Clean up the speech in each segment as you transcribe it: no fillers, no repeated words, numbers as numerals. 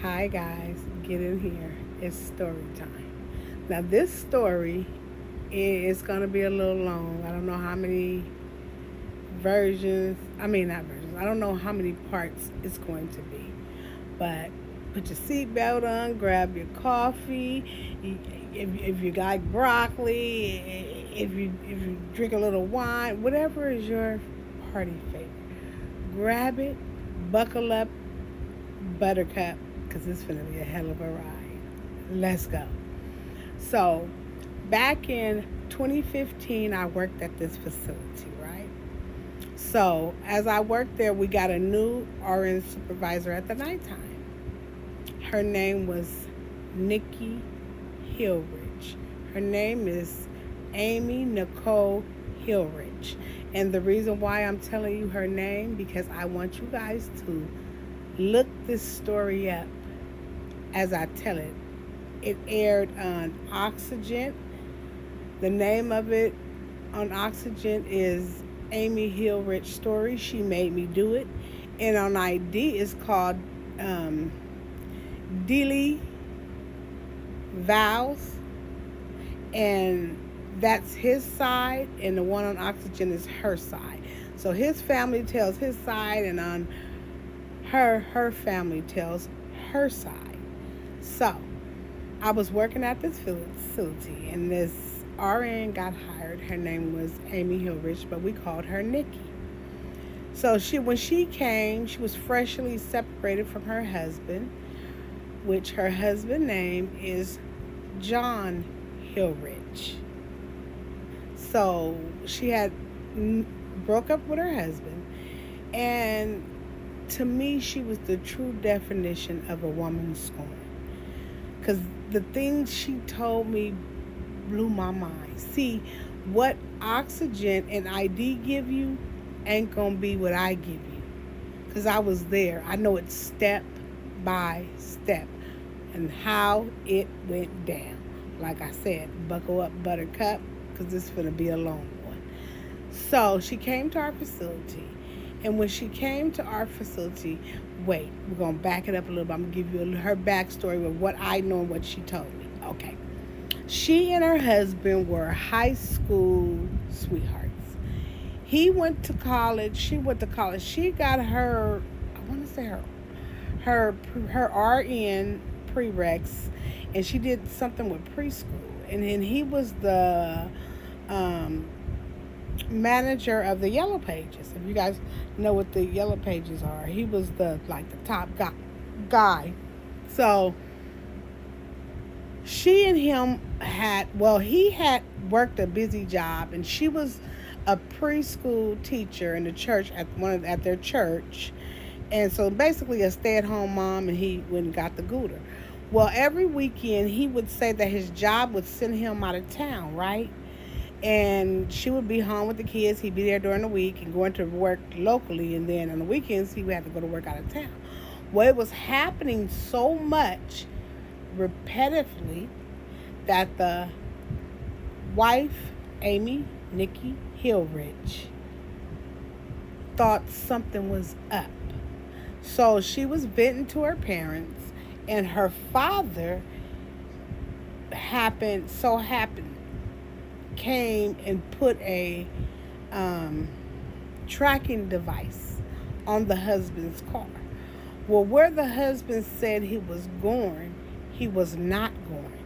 Hi guys, get in here. It's story time. Now this story is gonna be a little long. I don't know how many versions. I mean not versions. I don't know how many parts it's going to be. But put your seatbelt on, grab your coffee. If you like broccoli, if you drink a little wine, whatever is your party favorite, grab it, buckle up, buttercup, because it's going to be a hell of a ride. Let's go. So, back in 2015, I worked at this facility, right? So, as I worked there, we got a new RN supervisor at the nighttime. Her name was Nikki Hillrich. Her name is Amy Nicole Hillrich. And the reason why I'm telling you her name, because I want you guys to look this story up as I tell it. It aired on Oxygen. The name of it on Oxygen is Amy Hillrich Story. She Made Me Do It. And on ID it's called Dealey Vows. And that's his side, and the one on Oxygen is her side. So his family tells his side, and on her family tells her side. So I was working at this facility, and this RN got hired. Her name was Amy Hillrich, but we called her Nikki. So when she came, she was freshly separated from her husband, which her husband name is Jonh Hillrich. So she had broke up with her husband, and to me, she was the true definition of a woman scorned. Because the things she told me blew my mind. See, what Oxygen and ID give you ain't going to be what I give you. Because I was there. I know it step by step and how it went down. Like I said, buckle up, buttercup, because this is going to be a long one. So she came to our facility. And when she came to our facility, wait, we're going to back it up a little bit. I'm going to give you her backstory with what I know and what she told me. Okay. She and her husband were high school sweethearts. He went to college. She went to college. She got her, I want to say her RN prereqs, and she did something with preschool. And then he was the manager of the Yellow Pages. If you guys know what the Yellow Pages are, he was the top guy. So she and him he had worked a busy job, and she was a preschool teacher in the church at their church, and so basically a stay-at-home mom, and he went and got the gooder. Well, every weekend he would say that his job would send him out of town, right? And she would be home with the kids. He'd be there during the week and going to work locally, and then on the weekends he would have to go to work out of town. Well, it was happening so much repetitively that the wife, Amy Nikki Hillrich, thought something was up. So she was venting to her parents, and her father happened came and put a tracking device on the husband's car. Well, where the husband said he was going, he was not going.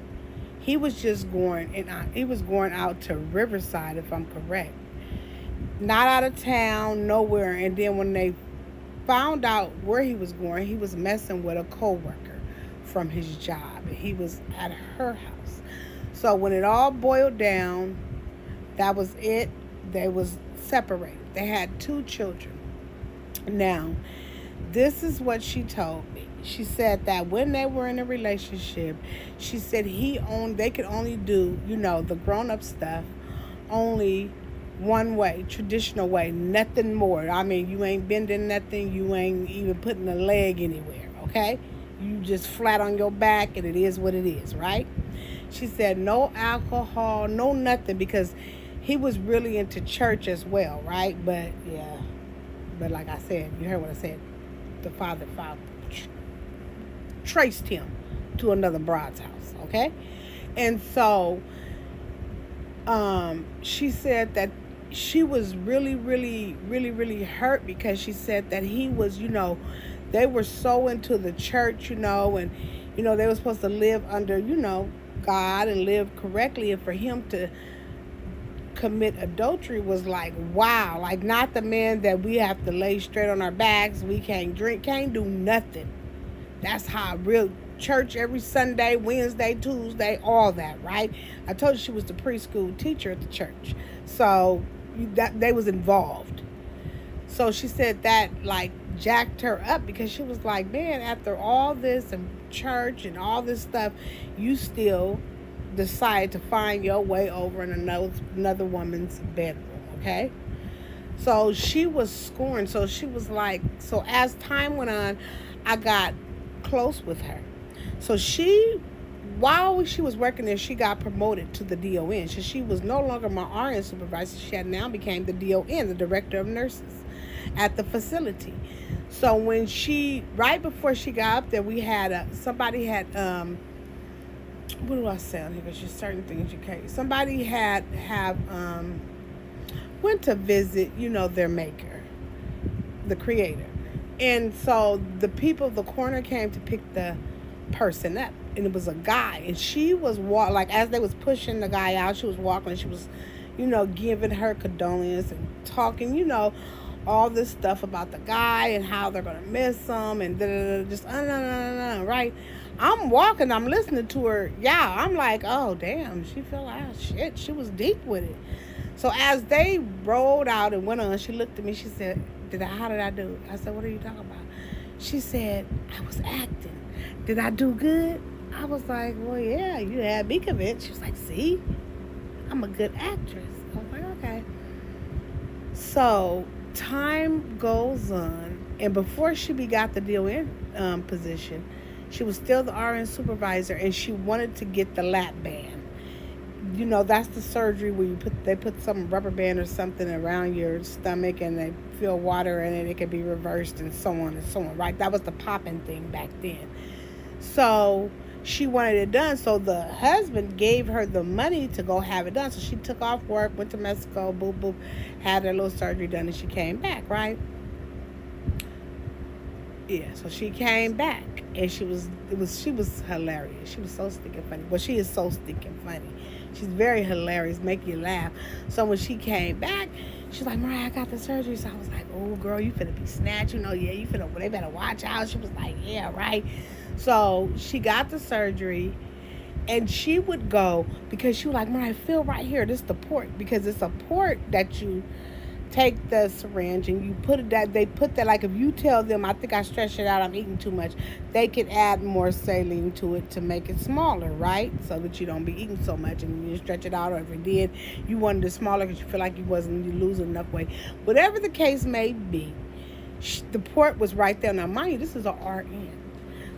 He was just going, and he was going out to Riverside, if I'm correct. Not out of town, nowhere. And then when they found out where he was going, he was messing with a coworker from his job. He was at her house. So when it all boiled down, that was it. They was separated. They had 2 children. Now, this is what she told me. She said that when they were in a relationship, she said they could only do, the grown-up stuff only one way, traditional way, nothing more. I mean, you ain't bending nothing, you ain't even putting a leg anywhere, okay? You just flat on your back, and it is what it is, right? She said no alcohol, no nothing, because he was really into church as well, right? But like I said, you heard what I said. The father. traced him to another broad's house, okay? And so she said that she was really, really, really, really hurt because she said that he was, they were so into the church, and, they were supposed to live under, God and live correctly. And for him to commit adultery was like, wow, like not the man that we have to lay straight on our backs. We can't drink, can't do nothing. That's how real church every Sunday, Wednesday, Tuesday, all that, right? I told you she was the preschool teacher at the church. So that they was involved. So she said that like jacked her up because she was like, man, after all this and church and all this stuff, you still decide to find your way over in another woman's bedroom, okay? So she was scorned. So she was like, so as time went on, I got close with her. So while she was working there, she got promoted to the DON. So she was no longer my RN supervisor. She had now became the DON, the director of nurses at the facility. So when right before she got up there, we had somebody had, what do I say on here? Because there's certain things you can't. Somebody went to visit, their maker, the creator. And so the people of the corner came to pick the person up, and it was a guy, and she was like as they was pushing the guy out, she was walking, and she was, giving her condolence and talking, all this stuff about the guy and how they're gonna miss him and just right. I'm walking, I'm listening to her. Yeah, I'm like, oh damn, she fell out. Shit, she was deep with it. So as they rolled out and went on, she looked at me. She said, how did I do? I said, what are you talking about? She said, I was acting. Did I do good? I was like, well, yeah, you had me convinced. She was like, see, I'm a good actress. I was like, okay. So time goes on, and before she got the DON position, she was still the RN supervisor, and she wanted to get the lap band. That's the surgery where they put some rubber band or something around your stomach, and they fill water in it. It can be reversed, and so on and so on, right? That was the popping thing back then. So she wanted it done. So the husband gave her the money to go have it done. So she took off work, went to Mexico, boop, boop, had her little surgery done, and she came back, right? Yeah, so she came back, and she was hilarious. She was so stinking funny. Well, she is so stinking funny. She's very hilarious, make you laugh. So when she came back, she's like, Mariah, I got the surgery. So I was like, oh, girl, you finna be snatched. Yeah, they better watch out. She was like, yeah, right. So she got the surgery, and she would go, because she was like, Mariah, feel right here. This is the port, because it's a port that you take the syringe and you put it that they put that, like if you tell them, I think I stretched it out, I'm eating too much, they could add more saline to it to make it smaller, right? So that you don't be eating so much, and you stretch it out, or if it did, you wanted it smaller because you feel like you losing enough weight. Whatever the case may be, the port was right there. Now, mind you, this is a RN.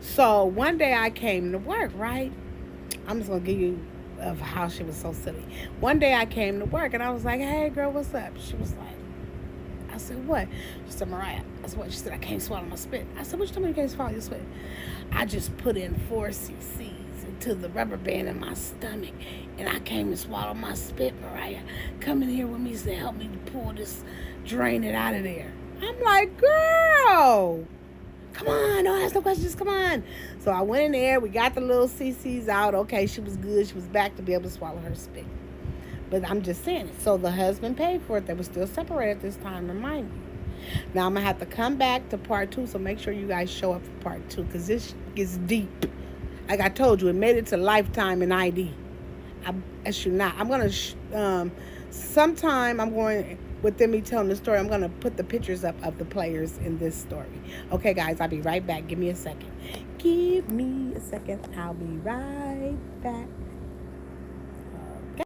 So one day I came to work, right? I'm just going to give you of how she was so silly. One day I came to work, and I was like, hey, girl, what's up? She was like, I said, what? She said, Mariah. I said, what? She said, I can't swallow my spit. I said, what you tell me you can't swallow your spit? I just put in 4 cc's into the rubber band in my stomach, and I came to swallow my spit, Mariah. Come in here with me, say, help me to pull this, drain it out of there. I'm like, girl, come on, don't ask no questions, come on. So I went in there, we got the little cc's out. Okay, she was good. She was back to be able to swallow her spit. But I'm just saying it. So the husband paid for it. They were still separated this time, remind me. Now I'm going to have to come back to part 2, so make sure you guys show up for part 2, because this gets deep. Like I told you, it made it to Lifetime and ID. I should not. I'm going to, sometime I'm going, within me telling the story, I'm going to put the pictures up of the players in this story. Okay, guys, I'll be right back. Give me a second. Give me a second. I'll be right back.